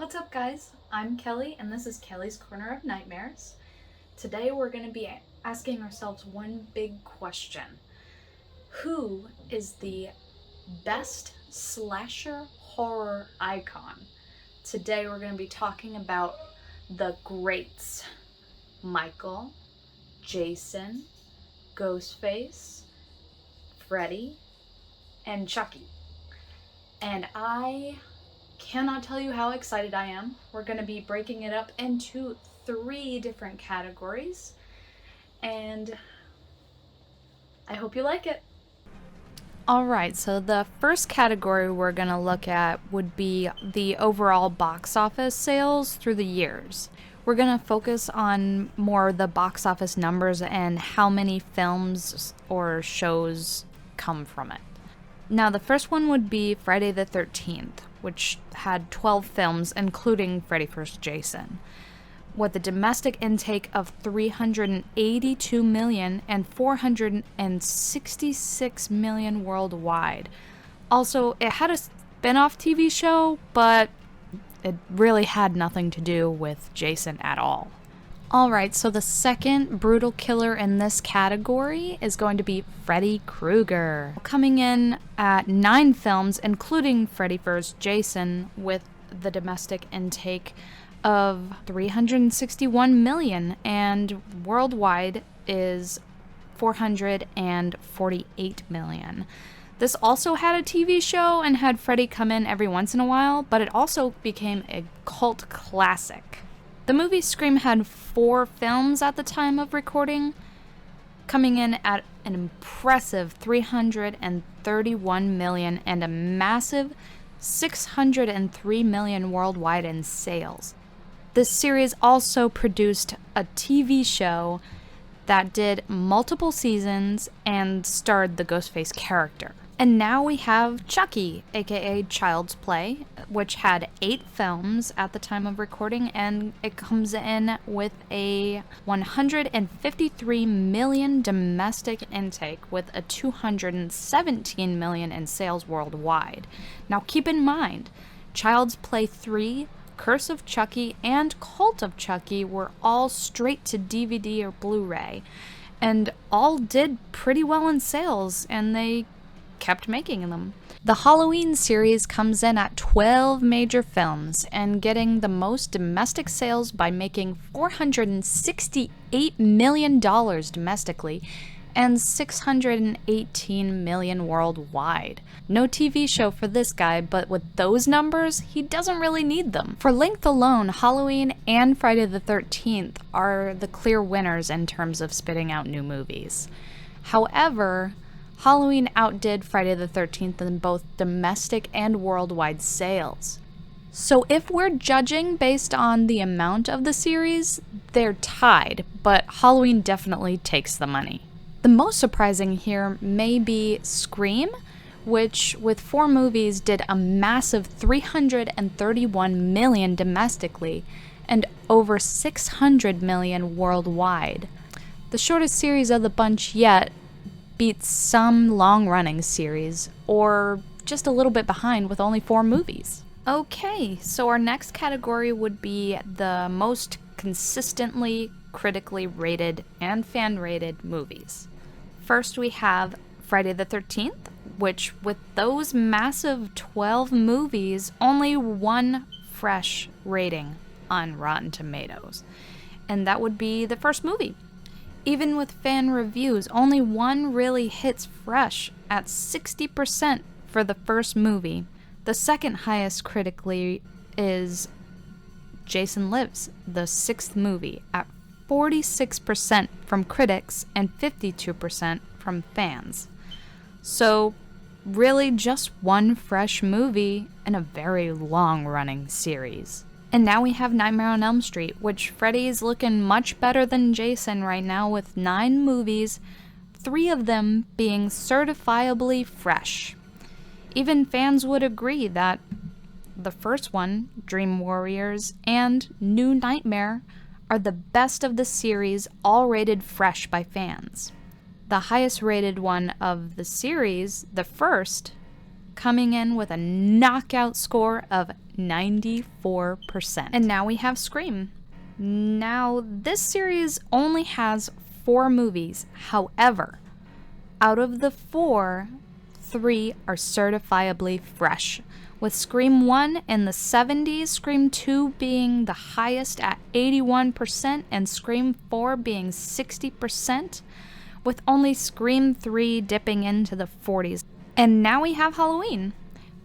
What's up, guys? I'm Kelly, and this is Kelly's Corner of Nightmares. Today we're going to be asking ourselves one big question. Who is the best slasher horror icon? Today we're going to be talking about the greats. Michael, Jason, Ghostface, Freddy, and Chucky. And I cannot tell you how excited I am. We're going to be breaking it up into 3 different categories, and I hope you like it. Alright, so the first category we're going to look at would be the overall box office sales through the years. We're going to focus on more the box office numbers and how many films or shows come from it. Now, the first one would be Friday the 13th, which had 12 films, including Freddy vs. Jason, with a domestic intake of $382 million and $466 million worldwide. Also, it had a spin-off TV show, but it really had nothing to do with Jason at all. Alright, so the second brutal killer in this category is going to be Freddy Krueger, coming in at 9 films, including Freddy vs. Jason, with the domestic intake of $361 million, and worldwide is $448 million. This also had a TV show and had Freddy come in every once in a while, but it also became a cult classic. The movie Scream had 4 films at the time of recording, coming in at an impressive $331 million and a massive $603 million worldwide in sales. This series also produced a TV show that did multiple seasons and starred the Ghostface character. And now we have Chucky, aka Child's Play, which had 8 films at the time of recording, and it comes in with a $153 million domestic intake with a $217 million in sales worldwide. Now keep in mind, Child's Play 3, Curse of Chucky, and Cult of Chucky were all straight to DVD or Blu-ray, and all did pretty well in sales, and they kept making them. The Halloween series comes in at 12 major films and getting the most domestic sales by making $468 million domestically and $618 million worldwide. No TV show for this guy, but with those numbers, he doesn't really need them. For length alone, Halloween and Friday the 13th are the clear winners in terms of spitting out new movies. However, Halloween outdid Friday the 13th in both domestic and worldwide sales. So if we're judging based on the amount of the series, they're tied, but Halloween definitely takes the money. The most surprising here may be Scream, which with 4 movies did a massive $331 million domestically and over $600 million worldwide. The shortest series of the bunch yet beats some long-running series, or just a little bit behind with only 4 movies. Okay, so our next category would be the most consistently critically rated and fan-rated movies. First we have Friday the 13th, which with those massive 12 movies, only 1 fresh rating on Rotten Tomatoes, and that would be the first movie. Even with fan reviews, only 1 really hits fresh at 60% for the first movie. The second highest critically is Jason Lives, the 6th movie, at 46% from critics and 52% from fans. So really just 1 fresh movie in a very long-running series. And now we have Nightmare on Elm Street, which Freddy's looking much better than Jason right now with 9 movies, 3 of them being certifiably fresh. Even fans would agree that the first one, Dream Warriors, and New Nightmare are the best of the series, all rated fresh by fans. The highest rated one of the series, the first, coming in with a knockout score of 94%. And now we have Scream. Now, this series only has 4 movies. However, out of the 4, 3 are certifiably fresh, with Scream 1 in the 70s, Scream 2 being the highest at 81%, and Scream 4 being 60%, with only Scream 3 dipping into the 40s. And now we have Halloween.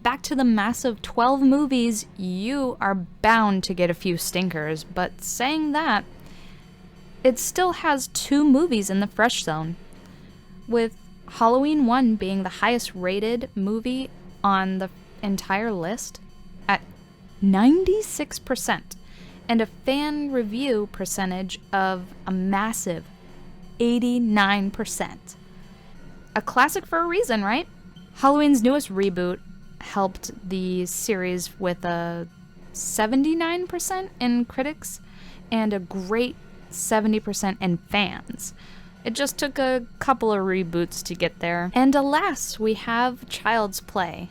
Back to the massive 12 movies, you are bound to get a few stinkers, but saying that, it still has 2 movies in the fresh zone, with Halloween 1 being the highest rated movie on the entire list at 96%, and a fan review percentage of a massive 89%. A classic for a reason, right? Halloween's newest reboot helped the series with a 79% in critics and a great 70% in fans. It just took a couple of reboots to get there. And alas, we have Child's Play.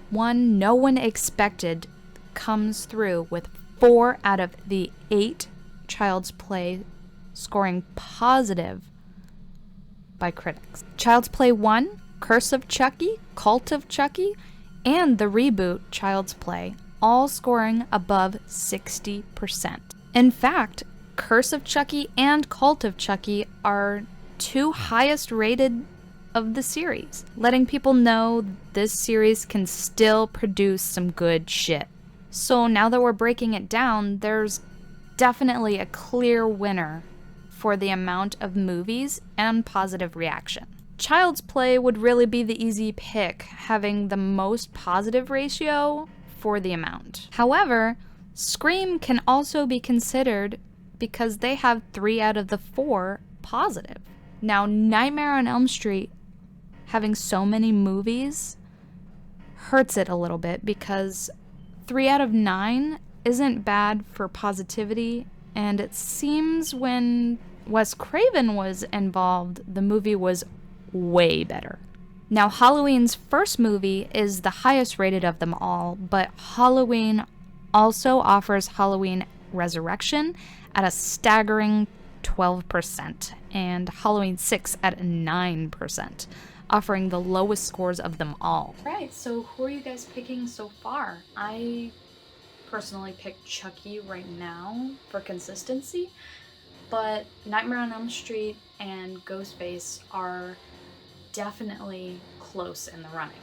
One no one expected comes through with 4 out of the 8 Child's Play scoring positive by critics. Child's Play 1, Curse of Chucky, Cult of Chucky, and the reboot Child's Play, all scoring above 60%. In fact, Curse of Chucky and Cult of Chucky are 2 highest rated of the series, letting people know this series can still produce some good shit. So now that we're breaking it down, there's definitely a clear winner for the amount of movies and positive reaction. Child's Play would really be the easy pick, having the most positive ratio for the amount. However, Scream can also be considered because they have 3 out of the 4 positive. Now, Nightmare on Elm Street having so many movies hurts it a little bit because 3 out of 9 isn't bad for positivity, and it seems when Wes Craven was involved, the movie was way better. Now, Halloween's first movie is the highest rated of them all, but Halloween also offers Halloween Resurrection at a staggering 12%, and Halloween 6 at 9%, offering the lowest scores of them all. Right, so who are you guys picking so far? I personally picked Chucky right now for consistency, but Nightmare on Elm Street and Ghostface are definitely close in the running.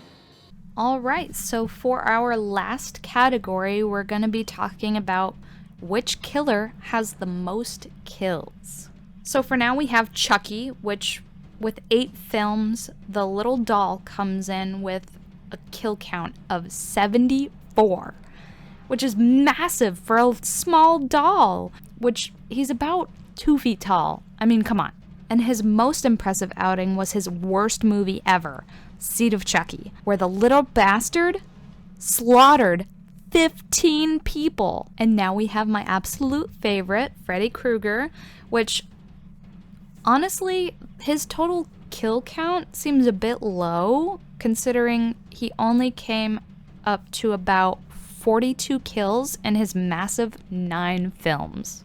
Alright, so for our last category, we're going to be talking about which killer has the most kills. So for now we have Chucky, which with 8 films, the little doll comes in with a kill count of 74, which is massive for a small doll, which he's about 2 feet tall. I mean, come on. And his most impressive outing was his worst movie ever, Seed of Chucky, where the little bastard slaughtered 15 people. And now we have my absolute favorite, Freddy Krueger, which honestly, his total kill count seems a bit low, considering he only came up to about 42 kills in his massive 9 films.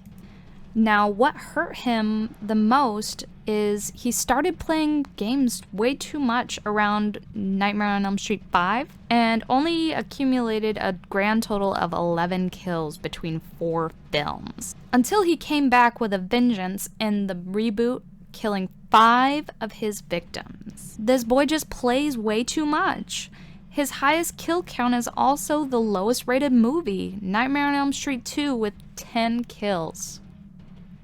Now, what hurt him the most is he started playing games way too much around Nightmare on Elm Street 5 and only accumulated a grand total of 11 kills between 4 films. Until he came back with a vengeance in the reboot, killing 5 of his victims. This boy just plays way too much. His highest kill count is also the lowest rated movie, Nightmare on Elm Street 2, with 10 kills.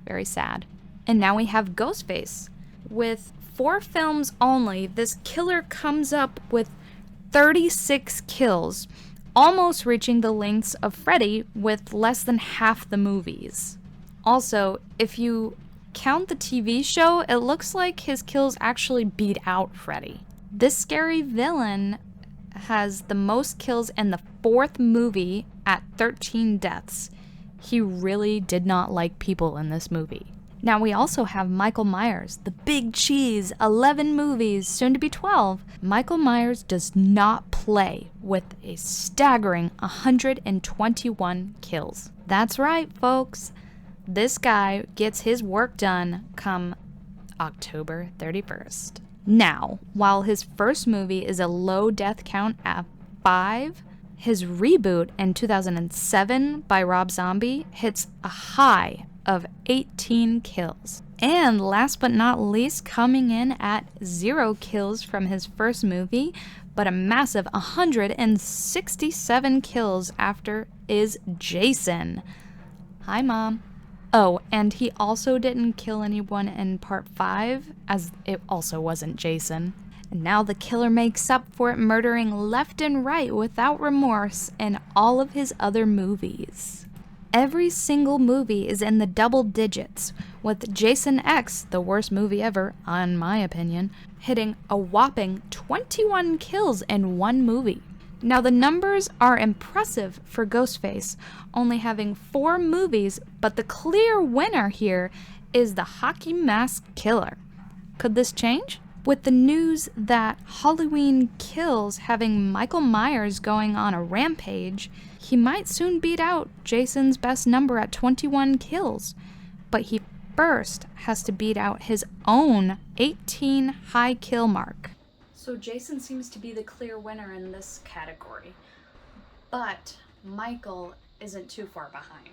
Very sad. And now we have Ghostface. With 4 films only, this killer comes up with 36 kills, almost reaching the lengths of Freddy with less than half the movies. Also, if you count the TV show, it looks like his kills actually beat out Freddy. This scary villain has the most kills in the 4th movie at 13 deaths. He really did not like people in this movie. Now we also have Michael Myers, the big cheese, 11 movies, soon to be 12. Michael Myers does not play with a staggering 121 kills. That's right, folks. This guy gets his work done come October 31st. Now, while his first movie is a low death count at 5, his reboot in 2007 by Rob Zombie hits a high of 18 kills. And last but not least, coming in at 0 kills from his first movie, but a massive 167 kills after, is Jason. Hi, Mom. Oh, and he also didn't kill anyone in part 5, as it also wasn't Jason. And now the killer makes up for it, murdering left and right without remorse in all of his other movies. Every single movie is in the double digits, with Jason X, the worst movie ever, in my opinion, hitting a whopping 21 kills in one movie. Now the numbers are impressive for Ghostface, only having 4 movies, but the clear winner here is the Hockey Mask Killer. Could this change? With the news that Halloween Kills having Michael Myers going on a rampage, he might soon beat out Jason's best number at 21 kills, but he first has to beat out his own 18 high kill mark. So Jason seems to be the clear winner in this category, but Michael isn't too far behind.